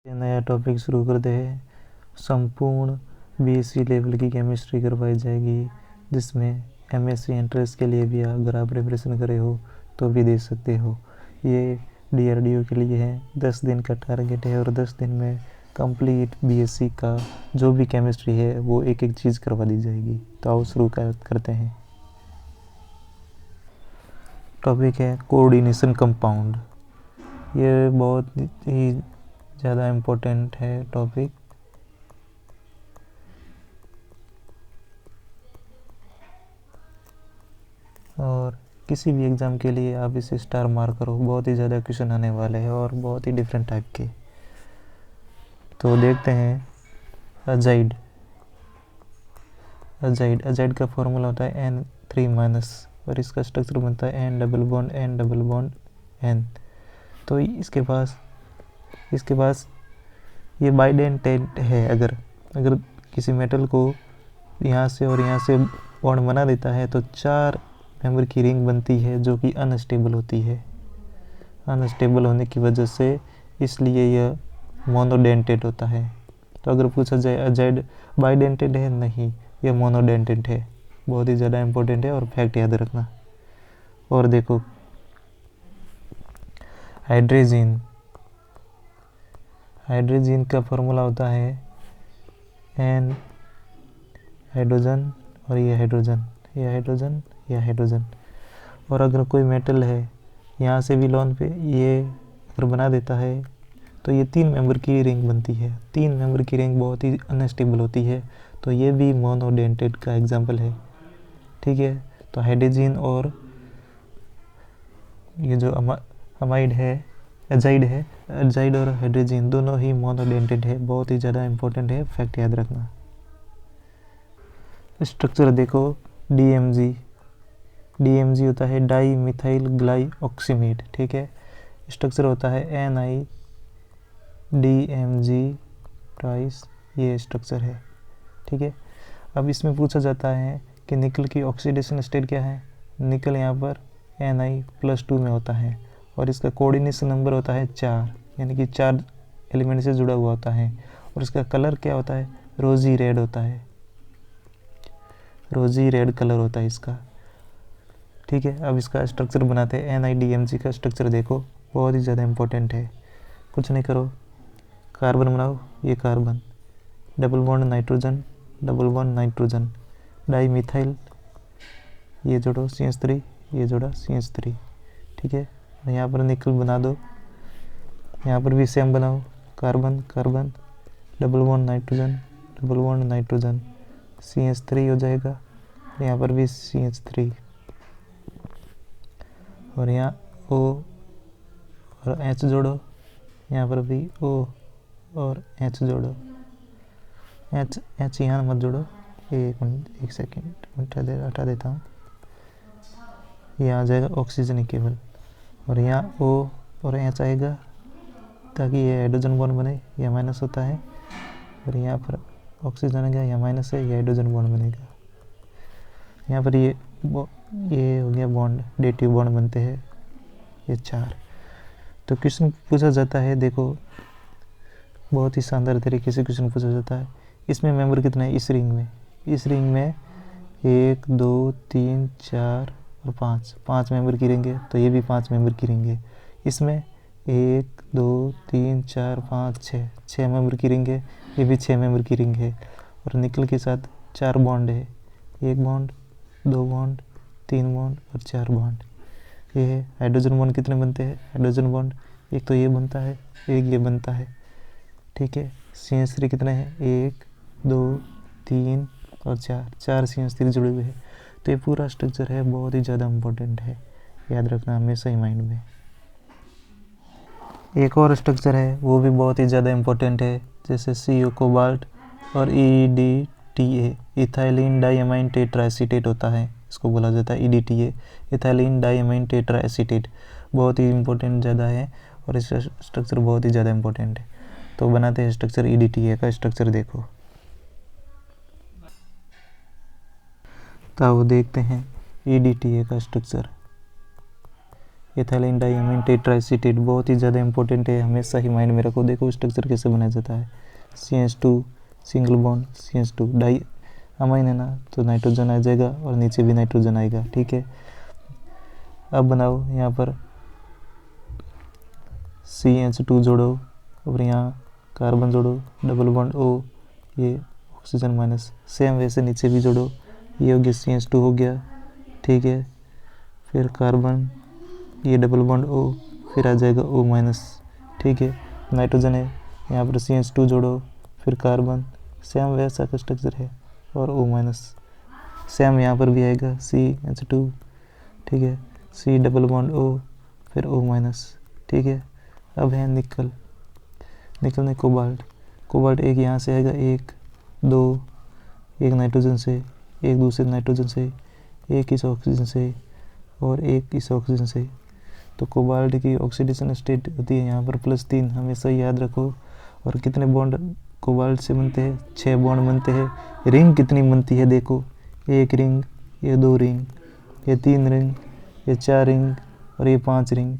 ये नया टॉपिक शुरू करते हैं। संपूर्ण बीएससी लेवल की केमिस्ट्री करवाई जाएगी, जिसमें एमएससी एंट्रेंस के लिए भी अगर आप प्रिपरेशन करे हो तो भी दे सकते हो। ये डीआरडीओ के लिए है। 10 दिन का टारगेट है और 10 दिन में कंप्लीट बीएससी का जो भी केमिस्ट्री है वो एक एक चीज़ करवा दी जाएगी। तो आओ शुरू करते हैं। टॉपिक है कोऑर्डिनेशन कंपाउंड। ये बहुत ही ज़्यादा इम्पोर्टेंट है टॉपिक। और किसी भी एग्ज़ाम के लिए आप इसे स्टार मार्क करो, बहुत ही ज़्यादा क्वेश्चन आने वाले हैं और बहुत ही डिफरेंट टाइप के। तो देखते हैं अजाइड। अजाइड का फॉर्मूला होता है N3- और इसका स्ट्रक्चर बनता है N डबल बॉन्ड N। तो इसके पास ये बाइडेंटेट है। अगर किसी मेटल को यहाँ से और यहाँ से बॉन्ड बना देता है तो 4 मेंबर की रिंग बनती है जो कि अनस्टेबल होती है। अनस्टेबल होने की वजह से इसलिए यह मोनोडेंटेट होता है। तो अगर पूछा जाए अजाइड बाइडेंटेट है, नहीं, यह मोनोडेंटेट है। बहुत ही ज़्यादा इम्पोर्टेंट है और फैक्ट याद रखना। और देखो हाइड्रोजन का फॉर्मूला होता है N हाइड्रोजन और ये हाइड्रोजन। और अगर कोई मेटल है यहाँ से भी लोन पे ये अगर बना देता है तो ये 3 मेंबर की रिंग बनती है। 3 मेंबर की रिंग बहुत ही अनस्टेबल होती है, तो ये भी मोनोडेंटेट का एग्जाम्पल है। ठीक है, तो हाइड्रोजन और ये जो अजाइड और हाइड्रोजन दोनों ही मोनोडेंटेट है। बहुत ही ज़्यादा इंपॉर्टेंट है, फैक्ट याद रखना। स्ट्रक्चर देखो डीएमजी होता है डाई मिथाइल ग्लाइऑक्सीमेट। ठीक है, स्ट्रक्चर होता है NiDMG ट्वाइस, ये स्ट्रक्चर है। ठीक है, अब इसमें पूछा जाता है कि निकल की ऑक्सीडेशन स्टेट क्या है। निकल यहाँ पर Ni+2 में होता है और इसका कोऑर्डिनेशन नंबर होता है 4, यानी कि 4 एलिमेंट से जुड़ा हुआ होता है। और इसका कलर क्या होता है, रोजी रेड होता है। रोजी रेड कलर होता है इसका। ठीक है, अब इसका स्ट्रक्चर बनाते हैं। NiDMG का स्ट्रक्चर देखो, बहुत ही ज़्यादा इम्पोर्टेंट है। कुछ नहीं करो, कार्बन बनाओ, ये carbon, double bond nitrogen, di methyl, ये जोड़ो CH3, ये जोड़ा CH3। ठीक है, यहाँ पर निकल बना दो, यहाँ पर भी सेम बनाओ, carbon double bond nitrogen CH3 हो जाएगा। यहाँ पर भी CH3 और यहाँ O और H जोड़ो, यहाँ पर भी O और H जोड़ो। H यहाँ मत जोड़ो, एक सेकेंड हटा देता हूँ। ये आ जाएगा ऑक्सीजन केवल, और यहाँ O और H आएगा ताकि ये हाइड्रोजन बॉन्ड बने। यह माइनस होता है और यहाँ पर ऑक्सीजन आ गया, यह माइनस है, ये हाइड्रोजन बॉन्ड बनेगा। यहाँ पर ये हो गया बॉन्ड, डेटिव बॉन्ड बनते हैं ये 4। तो क्वेश्चन पूछा जाता है, देखो बहुत ही शानदार तरीके से क्वेश्चन पूछा जाता है। इसमें मेंबर कितने हैं इस रिंग में 1 2 3 4 और 5 मेंबर की रिंग है, तो ये भी 5 मेंबर की रिंग है। इसमें 1 2 3 4 5 6 मेंबर की रिंग है, ये भी 6 मेंबर की रिंग है। और निकल के साथ 4 बॉन्ड है, 1 बॉन्ड 2 बॉन्ड 3 बॉन्ड और 4 बॉन्ड। ये है हाइड्रोजन बॉन्ड कितने बनते हैं, हाइड्रोजन बॉन्ड एक तो ये बनता है, एक ये बनता है। ठीक है, CH3 कितने हैं, 1 2 3 और 4 CH3 जुड़े हुए हैं। तो ये पूरा स्ट्रक्चर है, बहुत ही ज़्यादा इम्पोर्टेंट है, याद रखना हमेशा ही माइंड में। एक और स्ट्रक्चर है वो भी बहुत ही ज़्यादा इम्पोर्टेंट है, जैसे CO कोबाल्ट और EDTA ethylene diamine tetra acetate होता है, इसको बोला जाता है EDTA ethylene diamine tetra acetate. बहुत ही इम्पोर्टेंट ज़्यादा है और इसका स्ट्रक्चर बहुत ही ज़्यादा इम्पोर्टेंट है। तो बनाते हैं स्ट्रक्चर EDTA का स्ट्रक्चर देखो। तो वो देखते हैं EDTA का स्ट्रक्चर। एथिलीन डाइमीन टेट्राएसीटेट बहुत ही ज़्यादा इंपॉर्टेंट है, हमेशा ही माइंड में रखो। देखो स्ट्रक्चर कैसे बनाया जाता है, CH2 single bond CH2 die amine है ना, तो नाइट्रोजन आ जाएगा और नीचे भी नाइट्रोजन आएगा, ठीक है। अब बनाओ यहाँ पर CH2 जोड़ो और यहाँ कार्बन जोड़ो, डबल बॉन्ड O, ये ऑक्सीजन माइनस, सेम वैसे नीचे भी जोड़ो, ये हो गया CH2 हो गया, ठीक है। फिर कार्बन, ये डबल बॉन्ड O, फिर आ जाएगा O माइनस, ठीक है। नाइट्रोजन है, यहाँ पर CH2 जोड़ो, फिर कार्बन, सेम वैसा का स्ट्रक्चर है, और O माइनस, सेम यहाँ पर भी आएगा CH2, ठीक है। C डबल बॉन्ड O, फिर O माइनस, ठीक है। अब है निकल, निकल में कोबाल्ट, कोबाल्ट एक यहाँ से आएगा, 1 2, एक नाइट्रोजन से, एक दूसरे नाइट्रोजन से, एक इस ऑक्सीजन से और एक इस ऑक्सीजन से। तो कोबाल्ट की ऑक्सीडेशन स्टेट होती है यहाँ पर +3, हमेशा याद रखो। और कितने बॉन्ड कोबाल्ट से बनते हैं, 6 बॉन्ड बनते हैं। रिंग कितनी बनती है देखो, 1 रिंग, ये 2 रिंग, ये 3 रिंग, ये 4 रिंग और ये 5 रिंग,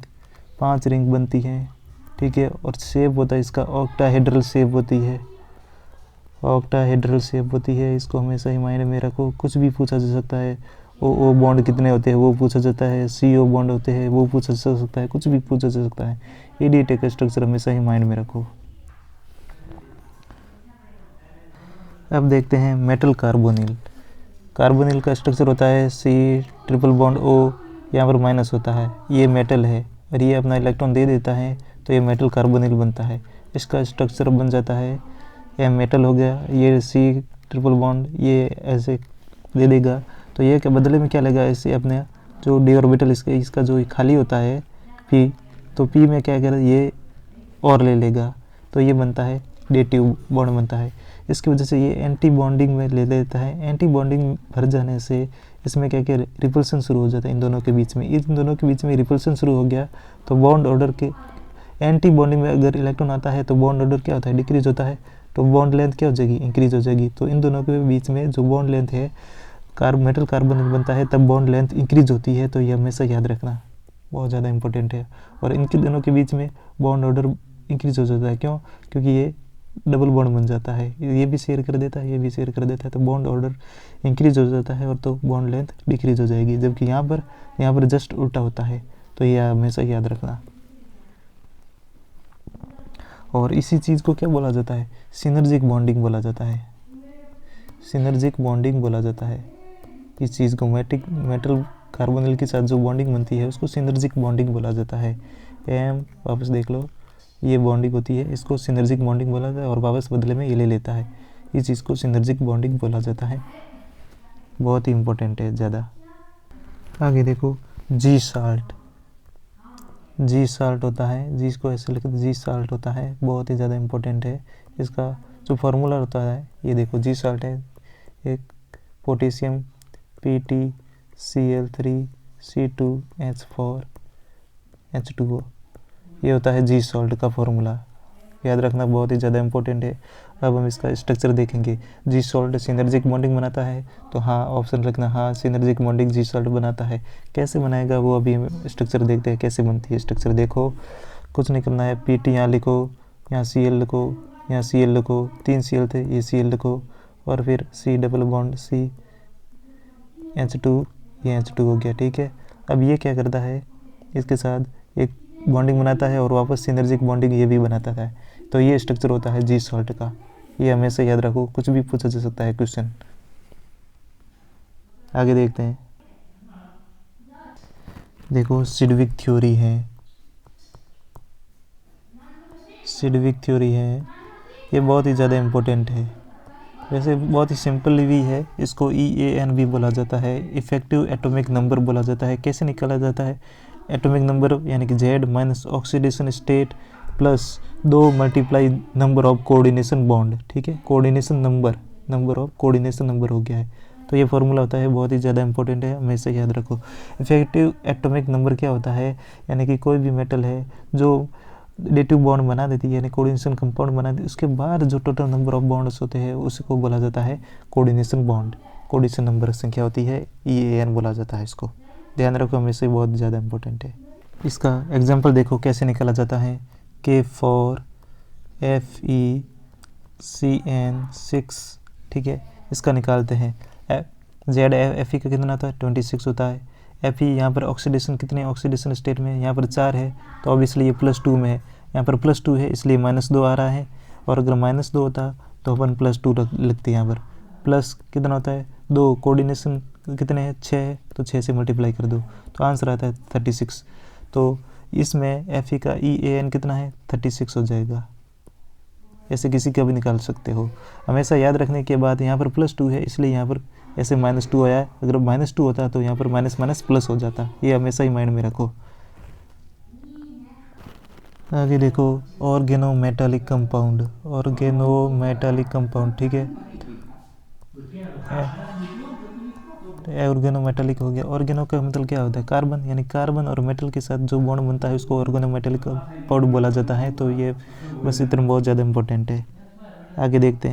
5 रिंग बनती हैं, ठीक है। और शेप होता है इसका ऑक्टाहेड्रल शेप होती है, ऑक्टाहेड्रल शेप होती है, इसको हमेशा ही माइंड में रखो। कुछ भी पूछा जा सकता है, ओ बॉन्ड कितने होते हैं वो पूछा जाता है, CO बॉन्ड होते हैं वो पूछा जा सकता है, कुछ भी पूछा जा सकता है। EDTA का स्ट्रक्चर हमेशा ही माइंड में रखो। अब देखते हैं मेटल कार्बोनिल। कार्बोनिल का स्ट्रक्चर होता है C ट्रिपल बॉन्ड O, यहाँ पर माइनस होता है, ये मेटल है और ये अपना इलेक्ट्रॉन दे देता है, तो ये मेटल कार्बोनिल बनता है। इसका स्ट्रक्चर बन जाता है, यह मेटल हो गया, ये C ट्रिपल बॉन्ड ये ऐसे दे देगा, तो ये के बदले में क्या लेगा, ऐसे अपने जो d ऑर्बिटल इसका जो खाली होता है P, तो P में क्या करेगा, ये और ले लेगा, तो ये बनता है डेटिव बॉन्ड बनता है। इसकी वजह से ये एंटी बॉन्डिंग में ले लेता है। एंटी बॉन्डिंग भर जाने से इसमें क्या क्या रिपल्सन शुरू हो जाता है इन दोनों के बीच में। इन दोनों के बीच में रिपल्सन शुरू हो गया तो बॉन्ड ऑर्डर के एंटी बॉन्डिंग में अगर इलेक्ट्रॉन आता है तो बॉन्ड ऑर्डर क्या होता है, डिक्रीज होता है, तो बॉन्ड लेंथ क्या हो जाएगी, इंक्रीज हो जाएगी। तो इन दोनों के बीच में जो बॉन्ड लेंथ है, मेटल कार्बन बनता है तब बॉन्ड लेंथ इंक्रीज होती है, तो ये हमेशा याद रखना, बहुत ज़्यादा इंपॉर्टेंट है। और इनके दोनों के बीच में बॉन्ड ऑर्डर इंक्रीज हो जाता है, क्यों, क्योंकि ये डबल बॉन्ड बन जाता है, ये भी शेयर कर देता है, ये भी शेयर कर देता है, तो बॉन्ड ऑर्डर इंक्रीज हो जाता है और तो बॉन्ड लेंथ डिक्रीज हो जाएगी। जबकि यहाँ पर जस्ट उल्टा होता है, तो ये हमेशा याद रखना। और इसी चीज़ को क्या बोला जाता है, सिनर्जिक बॉन्डिंग बोला जाता है, सिनर्जिक बॉन्डिंग बोला जाता है। इस चीज़ को मेटल कार्बोनिल के साथ जो बॉन्डिंग बनती है उसको सिनर्जिक बॉन्डिंग बोला जाता है। वापस देख लो, ये बॉन्डिंग होती है, इसको सिनर्जिक बॉन्डिंग बोला जाता है और वापस बदले में ये ले लेता है, इस चीज़ को सिनर्जिक बॉन्डिंग बोला जाता है। बहुत ही इंपॉर्टेंट है ज़्यादा। आगे देखो जी साल्ट, जी साल्ट होता है, जी को ऐसे लिखते जी साल्ट होता है, बहुत ही ज़्यादा इंपॉर्टेंट है। इसका जो फार्मूला होता है ये देखो, जी साल्ट है एक पोटेशियम PtCl3C2H4H2O, ये होता है जी सॉल्ट का फॉर्मूला, याद रखना, बहुत ही ज़्यादा इंपॉर्टेंट है। अब हम इसका स्ट्रक्चर देखेंगे। जी सॉल्ट सिनर्जिक बॉन्डिंग बनाता है, तो हाँ ऑप्शन रखना, हाँ सिनर्जिक बॉन्डिंग जी सॉल्ट बनाता है। कैसे बनाएगा वो अभी स्ट्रक्चर देखते हैं कैसे बनती है। स्ट्रक्चर देखो, कुछ नहीं करना है, Pt यहाँ लिखो, यहाँ Cl लिखो, यहाँ Cl लिखो, 3 Cl थे, ये Cl लिखो, और फिर C double bond C H2, ये H2 हो गया, ठीक है। अब ये क्या करता है, इसके साथ एक बॉन्डिंग बनाता है और वापस सिनर्जिक बॉन्डिंग ये भी बनाता है, तो ये स्ट्रक्चर होता है जी सॉल्ट का। ये हमेशा याद रखो, कुछ भी पूछा जा सकता है क्वेश्चन। आगे देखते हैं, देखो सिडविक थ्योरी है, सिडविक थ्योरी है, ये बहुत ही ज़्यादा इम्पोर्टेंट है। वैसे बहुत ही सिंपल भी है, इसको EAN भी बोला जाता है, इफेक्टिव एटॉमिक नंबर बोला जाता है। कैसे निकाला जाता है, एटॉमिक नंबर यानी कि Z minus oxidation state plus 2 multiply number of coordination bond, ठीक है, coordination number of coordination number हो गया है। तो ये फार्मूला होता है, बहुत ही ज़्यादा इंपॉर्टेंट है, हमेशा याद रखो। इफेक्टिव एटॉमिक नंबर क्या होता है, यानी कि कोई भी मेटल है जो डेटिव बॉन्ड बना देती है, यानी कोऑर्डिनेशन कंपाउंड बना देती है, उसके बाद जो टोटल नंबर ऑफ बॉन्ड्स होते हैं उसको बोला जाता है कोऑर्डिनेशन बॉन्ड। कोऑर्डिनेशन नंबर संख्या होती है, EAN बोला जाता है इसको, ध्यान रखो, हमेशा बहुत ज़्यादा इंपॉर्टेंट है। इसका एग्जाम्पल देखो कैसे निकाला जाता है। K4FeCN6, ठीक है, इसका निकालते हैं। ZFE का कितना होता है 26 होता है। Fe यहाँ पर ऑक्सीडेशन कितने ऑक्सीडेशन स्टेट में, यहाँ पर 4 है तो ऑब्वियसली ये +2 में है, यहाँ पर +2 है इसलिए -2 आ रहा है। और अगर -2 होता तो अपन +2 लिखते हैं। यहाँ पर प्लस कितना होता है 2, कोऑर्डिनेशन कितने हैं 6 है तो 6 से मल्टीप्लाई कर दो तो आंसर आता है 36। तो इसमें Fe का EAN कितना है 36 हो जाएगा। ऐसे किसी का भी निकाल सकते हो। हमेशा याद रखने के बाद यहाँ पर +2 है इसलिए यहाँ पर ऐसे -2 आया है। अगर -2 होता तो यहाँ पर माइनस माइनस प्लस हो जाता। ये हमेशा ही माइंड में रखो। आगे देखो ऑर्गेनोमेटालिक कंपाउंड, ऑर्गेनोमेटालिक कंपाउंड, ठीक है। ऑर्गेनोमेटालिक हो गया। ऑर्गेनो का मतलब क्या होता है कार्बन, यानी कार्बन और मेटल के साथ जो बॉन्ड बनता है उसको ऑर्गेनोमेटालिक कंपाउंड बोला जाता है। तो ये बस इतना बहुत ज़्यादा इंपॉर्टेंट है। आगे देखते हैं।